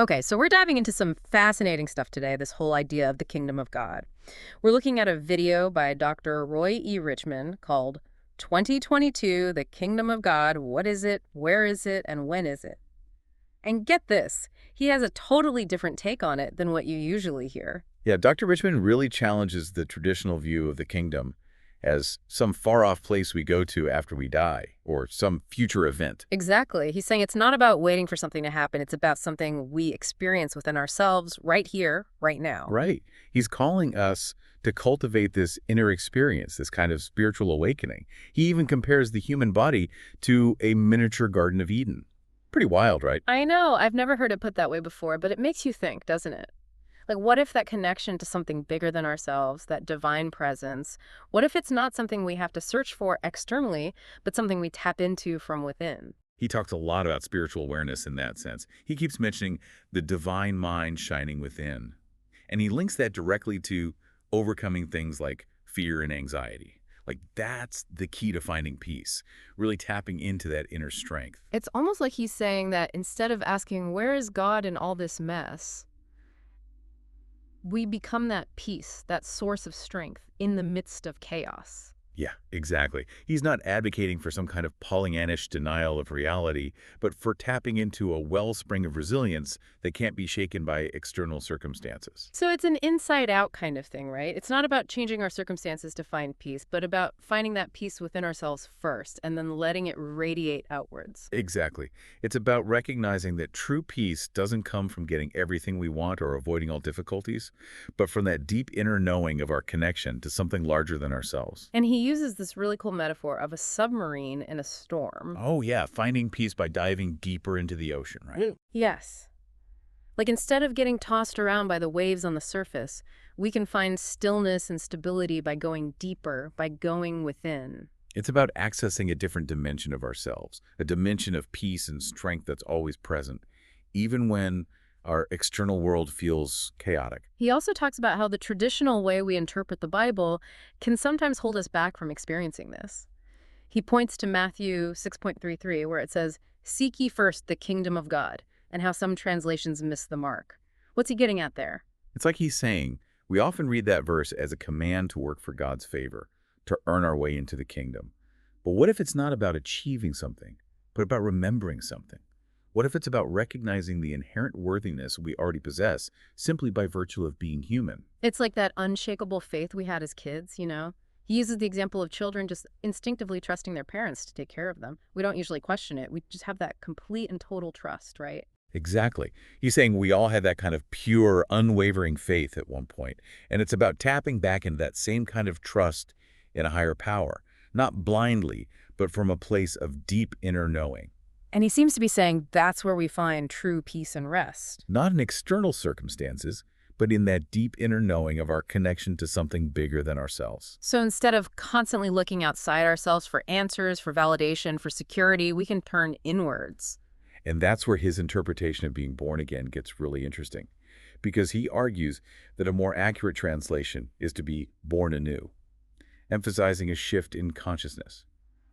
Okay, so we're diving into some fascinating stuff today, this whole idea of the kingdom of God. We're looking at a video by Dr. Roy E. Richmond called 2022, The Kingdom of God. What is it? Where is it? And when is it? And get this, he has a totally different take on it than what you usually hear. Yeah, Dr. Richmond really challenges the traditional view of the kingdom as some far-off place we go to after we die, or some future event. Exactly. He's saying it's not about waiting for something to happen. It's about something we experience within ourselves right here, right now. Right. He's calling us to cultivate this inner experience, this kind of spiritual awakening. He even compares the human body to a miniature Garden of Eden. Pretty wild, right? I know. I've never heard it put that way before, but it makes you think, doesn't it? Like, what if that connection to something bigger than ourselves, that divine presence, what if it's not something we have to search for externally, but something we tap into from within? He talks a lot about spiritual awareness in that sense. He keeps mentioning the divine mind shining within. And he links that directly to overcoming things like fear and anxiety. Like, that's the key to finding peace, really tapping into that inner strength. It's almost like he's saying that instead of asking, where is God in all this mess, we become that peace, that source of strength in the midst of chaos. Yeah, exactly. He's not advocating for some kind of Pollyannish denial of reality, but for tapping into a wellspring of resilience that can't be shaken by external circumstances. So it's an inside-out kind of thing, right? It's not about changing our circumstances to find peace, but about finding that peace within ourselves first and then letting it radiate outwards. Exactly. It's about recognizing that true peace doesn't come from getting everything we want or avoiding all difficulties, but from that deep inner knowing of our connection to something larger than ourselves. And he uses this really cool metaphor of a submarine in a storm. Oh, yeah, finding peace by diving deeper into the ocean, right? Yes. Like, instead of getting tossed around by the waves on the surface, we can find stillness and stability by going deeper, by going within. It's about accessing a different dimension of ourselves, a dimension of peace and strength that's always present, even when our external world feels chaotic. He also talks about how the traditional way we interpret the Bible can sometimes hold us back from experiencing this. He points to Matthew 6.33, where it says, "Seek ye first the kingdom of God," and how some translations miss the mark. What's he getting at there? It's like he's saying, we often read that verse as a command to work for God's favor, to earn our way into the kingdom. But what if it's not about achieving something, but about remembering something? What if it's about recognizing the inherent worthiness we already possess simply by virtue of being human? It's like that unshakable faith we had as kids, you know? He uses the example of children just instinctively trusting their parents to take care of them. We don't usually question it. We just have that complete and total trust, right? Exactly. He's saying we all had that kind of pure, unwavering faith at one point, and it's about tapping back into that same kind of trust in a higher power, not blindly, but from a place of deep inner knowing. And he seems to be saying that's where we find true peace and rest. Not in external circumstances, but in that deep inner knowing of our connection to something bigger than ourselves. So instead of constantly looking outside ourselves for answers, for validation, for security, we can turn inwards. And that's where his interpretation of being born again gets really interesting, because he argues that a more accurate translation is to be born anew, emphasizing a shift in consciousness,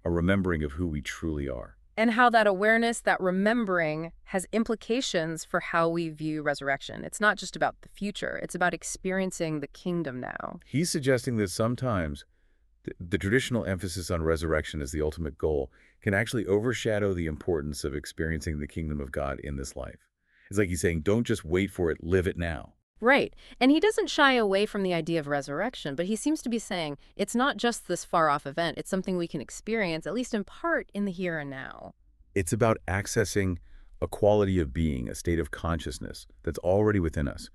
a remembering of who we truly are. And how that awareness, that remembering, has implications for how we view resurrection. It's not just about the future. It's about experiencing the kingdom now. He's suggesting that sometimes the traditional emphasis on resurrection as the ultimate goal can actually overshadow the importance of experiencing the kingdom of God in this life. It's like he's saying, don't just wait for it, live it now. Right. And he doesn't shy away from the idea of resurrection, but he seems to be saying it's not just this far-off event. It's something we can experience, at least in part, in the here and now. It's about accessing a quality of being, a state of consciousness that's already within us.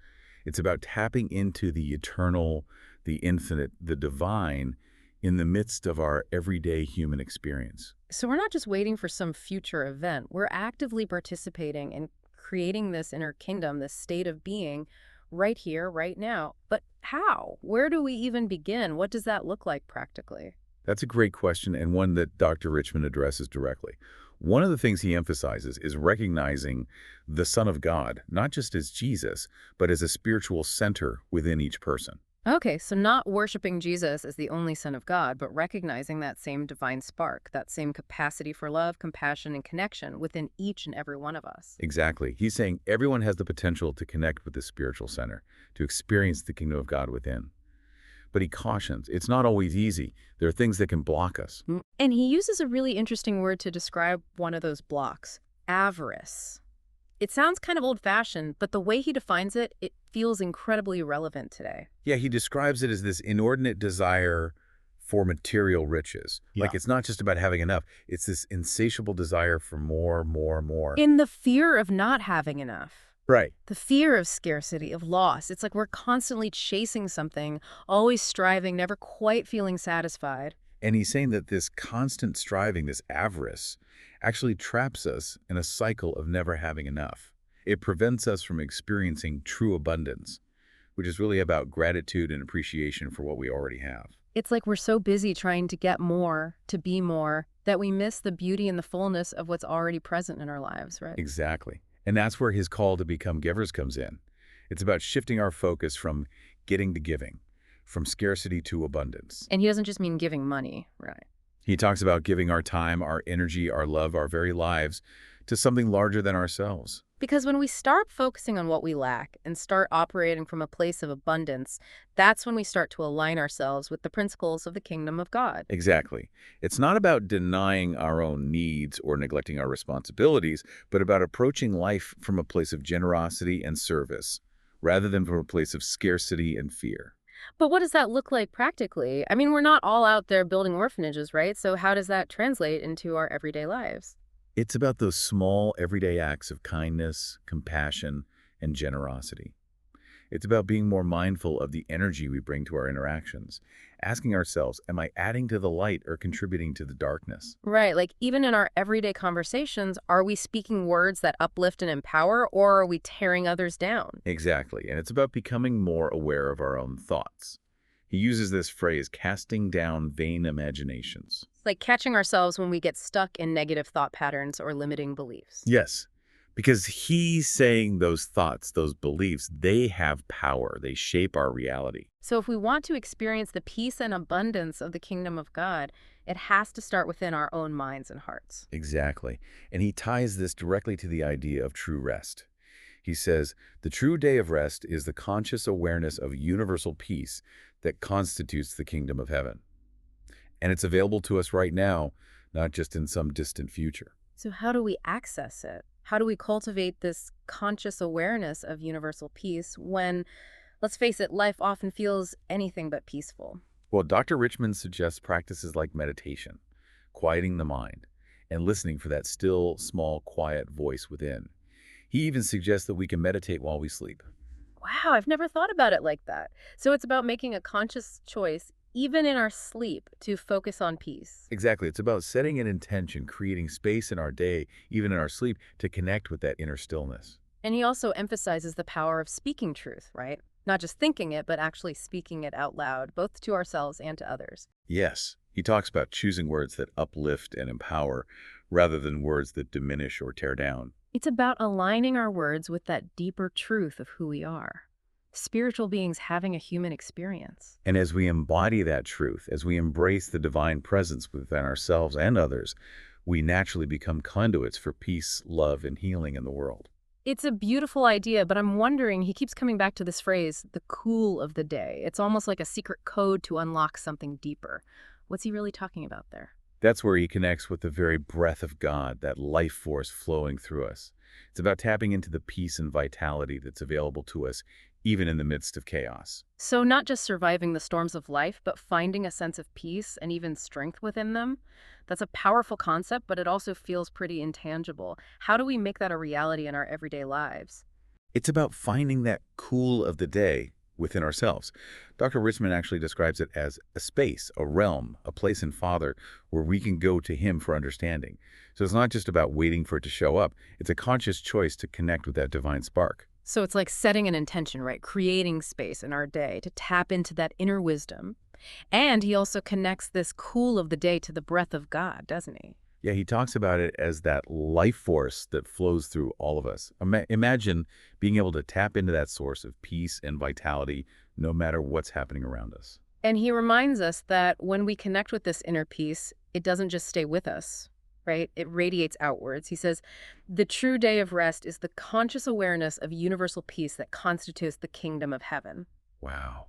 It's about tapping into the eternal, the infinite, the divine in the midst of our everyday human experience. So we're not just waiting for some future event. We're actively participating in creating this inner kingdom, this state of being, right here, right now. But how? Where do we even begin? What does that look like practically? That's a great question, and one that Dr. Richmond addresses directly. One of the things he emphasizes is recognizing the Son of God, not just as Jesus, but as a spiritual center within each person. Okay, so not worshiping Jesus as the only Son of God, but recognizing that same divine spark, that same capacity for love, compassion, and connection within each and every one of us. Exactly. He's saying everyone has the potential to connect with the spiritual center, to experience the kingdom of God within. But he cautions, it's not always easy. There are things that can block us. And he uses a really interesting word to describe one of those blocks: avarice. It sounds kind of old-fashioned, but the way he defines it, it feels incredibly relevant today. Yeah, he describes it as this inordinate desire for material riches. Yeah. Like it's not just about having enough. It's this insatiable desire for more, more, more. In the fear of not having enough. Right. The fear of scarcity, of loss. It's like we're constantly chasing something, always striving, never quite feeling satisfied. And he's saying that this constant striving, this avarice, actually traps us in a cycle of never having enough. It prevents us from experiencing true abundance, which is really about gratitude and appreciation for what we already have. It's like we're so busy trying to get more, to be more, that we miss the beauty and the fullness of what's already present in our lives, right? Exactly. And that's where his call to become givers comes in. It's about shifting our focus from getting to giving, from scarcity to abundance. And he doesn't just mean giving money, right? He talks about giving our time, our energy, our love, our very lives to something larger than ourselves. Because when we start focusing on what we lack and start operating from a place of abundance, that's when we start to align ourselves with the principles of the kingdom of God. Exactly. It's not about denying our own needs or neglecting our responsibilities, but about approaching life from a place of generosity and service, rather than from a place of scarcity and fear. But what does that look like practically? I mean, we're not all out there building orphanages, right? So how does that translate into our everyday lives? It's about those small, everyday acts of kindness, compassion, and generosity. It's about being more mindful of the energy we bring to our interactions, asking ourselves, am I adding to the light or contributing to the darkness? Right, like even in our everyday conversations, are we speaking words that uplift and empower, or are we tearing others down? Exactly, and it's about becoming more aware of our own thoughts. He uses this phrase, casting down vain imaginations. It's like catching ourselves when we get stuck in negative thought patterns or limiting beliefs. Yes, because he's saying those thoughts, those beliefs, they have power. They shape our reality. So if we want to experience the peace and abundance of the kingdom of God, it has to start within our own minds and hearts. Exactly. And he ties this directly to the idea of true rest. He says, the true day of rest is the conscious awareness of universal peace that constitutes the kingdom of heaven. And it's available to us right now, not just in some distant future. So how do we access it? How do we cultivate this conscious awareness of universal peace when, let's face it, life often feels anything but peaceful? Well, Dr. Richmond suggests practices like meditation, quieting the mind, and listening for that still, small, quiet voice within. He even suggests that we can meditate while we sleep. Wow, I've never thought about it like that. So it's about making a conscious choice, even in our sleep, to focus on peace. Exactly. It's about setting an intention, creating space in our day, even in our sleep, to connect with that inner stillness. And he also emphasizes the power of speaking truth, right? Not just thinking it, but actually speaking it out loud, both to ourselves and to others. Yes, he talks about choosing words that uplift and empower rather than words that diminish or tear down. It's about aligning our words with that deeper truth of who we are. Spiritual beings having a human experience. And as we embody that truth, as we embrace the divine presence within ourselves and others, we naturally become conduits for peace, love, and healing in the world. It's a beautiful idea, but I'm wondering, he keeps coming back to this phrase, the cool of the day. It's almost like a secret code to unlock something deeper. What's he really talking about there? That's where he connects with the very breath of God, that life force flowing through us. It's about tapping into the peace and vitality that's available to us, even in the midst of chaos. So not just surviving the storms of life, but finding a sense of peace and even strength within them. That's a powerful concept, but it also feels pretty intangible. How do we make that a reality in our everyday lives? It's about finding that cool of the day within ourselves. Dr. Richmond actually describes it as a space, a realm, a place in Father where we can go to him for understanding. So it's not just about waiting for it to show up. It's a conscious choice to connect with that divine spark. So it's like setting an intention, right? Creating space in our day to tap into that inner wisdom. And he also connects this cool of the day to the breath of God, doesn't he? Yeah, he talks about it as that life force that flows through all of us. Imagine being able to tap into that source of peace and vitality no matter what's happening around us. And he reminds us that when we connect with this inner peace, it doesn't just stay with us, right? It radiates outwards. He says, the true day of rest is the conscious awareness of universal peace that constitutes the kingdom of heaven. Wow.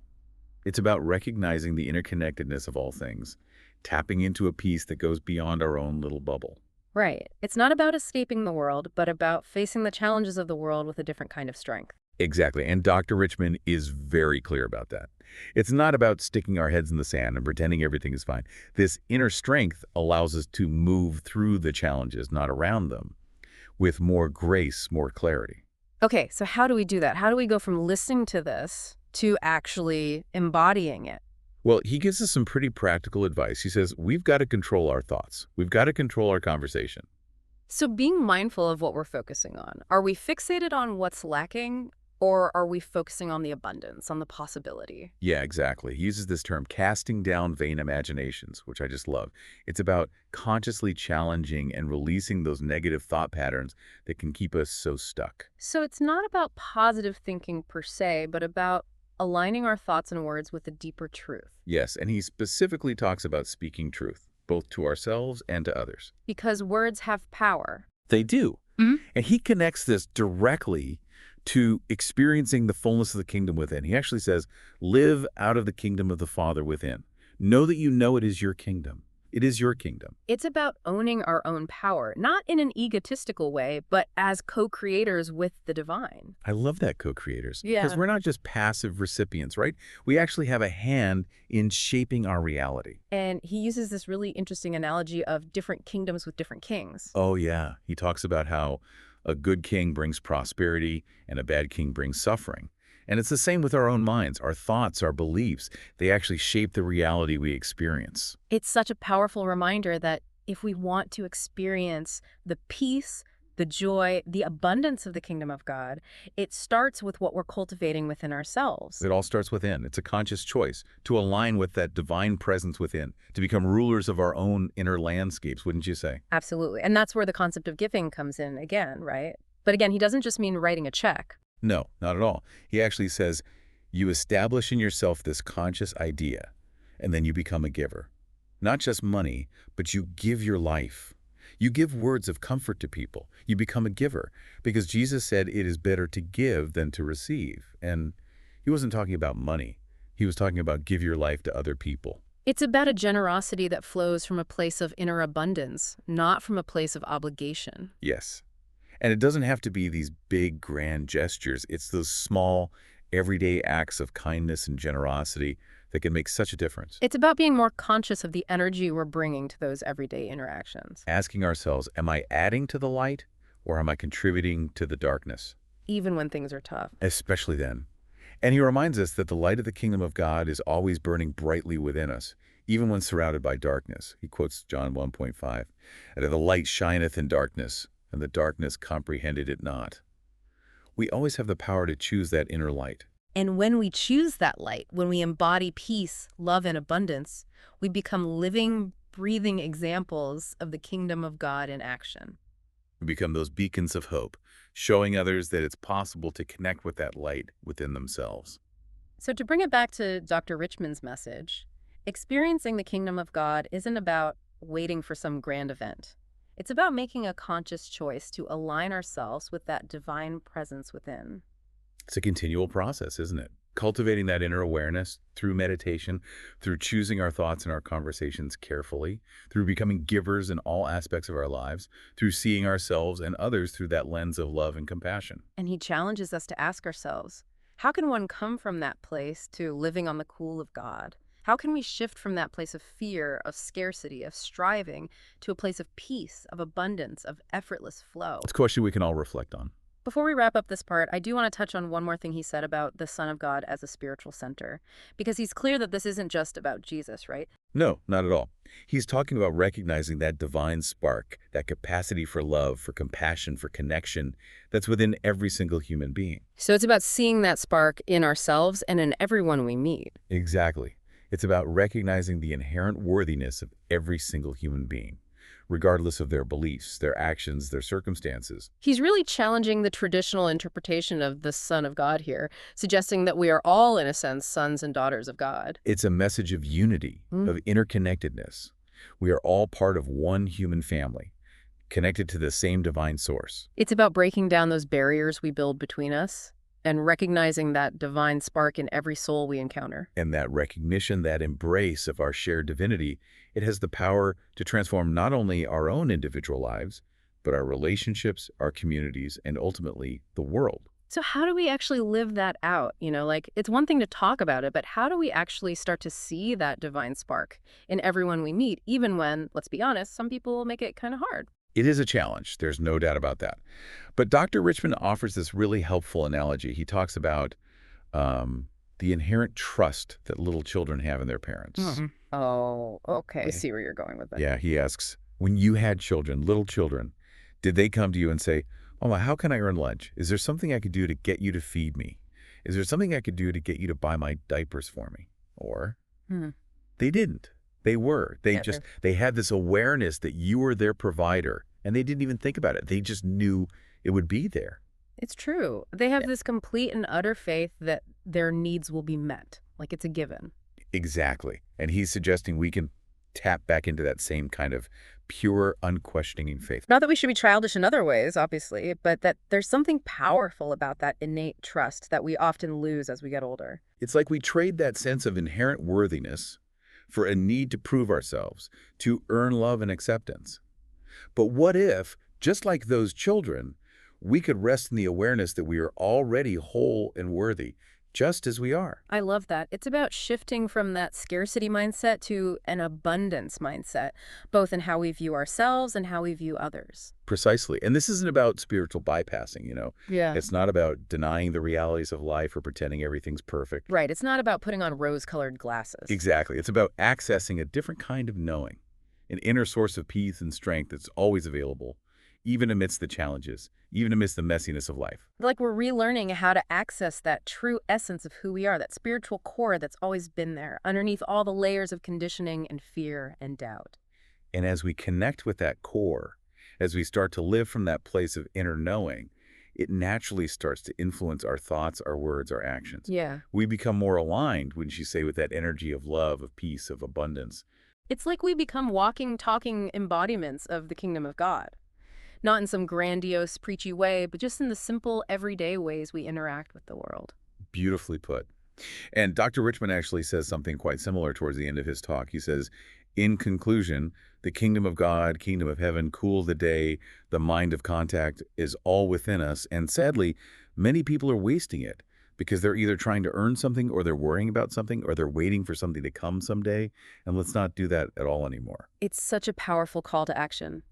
It's about recognizing the interconnectedness of all things, tapping into a peace that goes beyond our own little bubble. Right. It's not about escaping the world, but about facing the challenges of the world with a different kind of strength. Exactly, and Dr. Richmond is very clear about that. It's not about sticking our heads in the sand and pretending everything is fine. This inner strength allows us to move through the challenges, not around them, with more grace, more clarity. Okay, so how do we do that? How do we go from listening to this to actually embodying it? Well, he gives us some pretty practical advice. He says, we've got to control our thoughts. We've got to control our conversation. So being mindful of what we're focusing on, are we fixated on what's lacking, or are we focusing on the abundance, on the possibility? Yeah, exactly. He uses this term, casting down vain imaginations, which I just love. It's about consciously challenging and releasing those negative thought patterns that can keep us so stuck. So it's not about positive thinking per se, but about aligning our thoughts and words with a deeper truth. Yes, and he specifically talks about speaking truth, both to ourselves and to others. Because words have power. They do. Mhm. And he connects this directly to experiencing the fullness of the kingdom within. He actually says, live out of the kingdom of the Father within. Know that you know it is your kingdom. It is your kingdom. It's about owning our own power, not in an egotistical way, but as co-creators with the divine. I love that, co-creators. Yeah. Because we're not just passive recipients, right? We actually have a hand in shaping our reality. And he uses this really interesting analogy of different kingdoms with different kings. Oh, yeah. He talks about how a good king brings prosperity and a bad king brings suffering. And it's the same with our own minds. Our thoughts, our beliefs, they actually shape the reality we experience. It's such a powerful reminder that if we want to experience the peace, the joy, the abundance of the kingdom of God, it starts with what we're cultivating within ourselves. It all starts within. It's a conscious choice to align with that divine presence within, to become rulers of our own inner landscapes, wouldn't you say? Absolutely. And that's where the concept of giving comes in again, right? But again, he doesn't just mean writing a check. No, not at all. He actually says, you establish in yourself this conscious idea, and then you become a giver. Not just money, but you give your life. You give words of comfort to people. You become a giver, because Jesus said it is better to give than to receive. And he wasn't talking about money. He was talking about give your life to other people. It's about a generosity that flows from a place of inner abundance, not from a place of obligation. Yes. And it doesn't have to be these big, grand gestures. It's those small, everyday acts of kindness and generosity that can make such a difference. It's about being more conscious of the energy we're bringing to those everyday interactions, Asking ourselves, am I adding to the light or am I contributing to the darkness? even when things are tough. Especially then. And he reminds us that the light of the kingdom of God is always burning brightly within us, even when surrounded by darkness. He quotes John 1:5, "And the light shineth in darkness, and the darkness comprehended it not." We always have the power to choose that inner light. And when we choose that light, when we embody peace, love, and abundance, we become living, breathing examples of the kingdom of God in action. We become those beacons of hope, showing others that it's possible to connect with that light within themselves. So to bring it back to Dr. Richmond's message, experiencing the kingdom of God isn't about waiting for some grand event. It's about making a conscious choice to align ourselves with that divine presence within. It's a continual process, isn't it? Cultivating that inner awareness through meditation, through choosing our thoughts and our conversations carefully, through becoming givers in all aspects of our lives, through seeing ourselves and others through that lens of love and compassion. And he challenges us to ask ourselves, how can one come from that place to living on the cool of God? How can we shift from that place of fear, of scarcity, of striving, to a place of peace, of abundance, of effortless flow? It's a question we can all reflect on. Before we wrap up this part, I do want to touch on one more thing he said about the Son of God as a spiritual center, because he's clear that this isn't just about Jesus, right? No, not at all. He's talking about recognizing that divine spark, that capacity for love, for compassion, for connection that's within every single human being. So it's about seeing that spark in ourselves and in everyone we meet. Exactly. It's about recognizing the inherent worthiness of every single human being, regardless of their beliefs, their actions, their circumstances. He's really challenging the traditional interpretation of the Son of God here, suggesting that we are all, in a sense, sons and daughters of God. It's a message of unity, of interconnectedness. We are all part of one human family, connected to the same divine source. It's about breaking down those barriers we build between us and recognizing that divine spark in every soul we encounter. And that recognition, that embrace of our shared divinity, it has the power to transform not only our own individual lives, but our relationships, our communities, and ultimately the world. So how do we actually live that out? Like, it's one thing to talk about it, but how do we actually start to see that divine spark in everyone we meet, even when, let's be honest, some people will make it kind of hard? It is a challenge. There's no doubt about that. But Dr. Richmond offers this really helpful analogy. He talks about the inherent trust that little children have in their parents. Oh, okay. I see where you're going with that. Yeah, he asks, when you had children, little children, did they come to you and say, Mama, how can I earn lunch? Is there something I could do to get you to feed me? Is there something I could do to get you to buy my diapers for me? Or they didn't. They had this awareness that you were their provider, and they didn't even think about it. They just knew it would be there. It's true. They have this complete and utter faith that their needs will be met. Like, it's a given. Exactly. And he's suggesting we can tap back into that same kind of pure, unquestioning faith. Not that we should be childish in other ways, obviously, but that there's something powerful about that innate trust that we often lose as we get older. It's like we trade that sense of inherent worthiness for a need to prove ourselves, to earn love and acceptance. But what if, just like those children, we could rest in the awareness that we are already whole and worthy, just as we are? I love that. It's about shifting from that scarcity mindset to an abundance mindset, both in how we view ourselves and how we view others. Precisely. And this isn't about spiritual bypassing, Yeah. It's not about denying the realities of life or pretending everything's perfect. Right. It's not about putting on rose-colored glasses. Exactly. It's about accessing a different kind of knowing, an inner source of peace and strength that's always available, even amidst the challenges, even amidst the messiness of life. Like, we're relearning how to access that true essence of who we are, that spiritual core that's always been there, underneath all the layers of conditioning and fear and doubt. And as we connect with that core, as we start to live from that place of inner knowing, it naturally starts to influence our thoughts, our words, our actions. Yeah. We become more aligned, wouldn't you say, with that energy of love, of peace, of abundance. It's like we become walking, talking embodiments of the kingdom of God. Not in some grandiose, preachy way, but just in the simple, everyday ways we interact with the world. Beautifully put. And Dr. Richmond actually says something quite similar towards the end of his talk. He says, in conclusion, the kingdom of God, kingdom of heaven, cool the day, the mind of contact is all within us. And sadly, many people are wasting it because they're either trying to earn something or they're worrying about something or they're waiting for something to come someday. And let's not do that at all anymore. It's such a powerful call to action.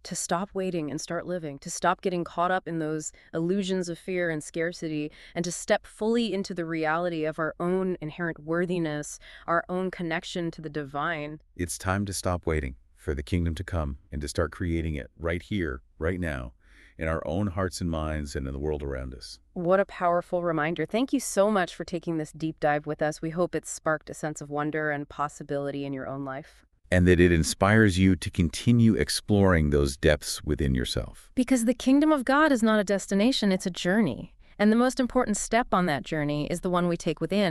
To stop waiting and start living, to stop getting caught up in those illusions of fear and scarcity, and to step fully into the reality of our own inherent worthiness, our own connection to the divine. It's time to stop waiting for the kingdom to come and to start creating it right here, right now, in our own hearts and minds and in the world around us. What a powerful reminder. Thank you so much for taking this deep dive with us. We hope it's sparked a sense of wonder and possibility in your own life. And that it inspires you to continue exploring those depths within yourself. Because the kingdom of God is not a destination, it's a journey. And the most important step on that journey is the one we take within.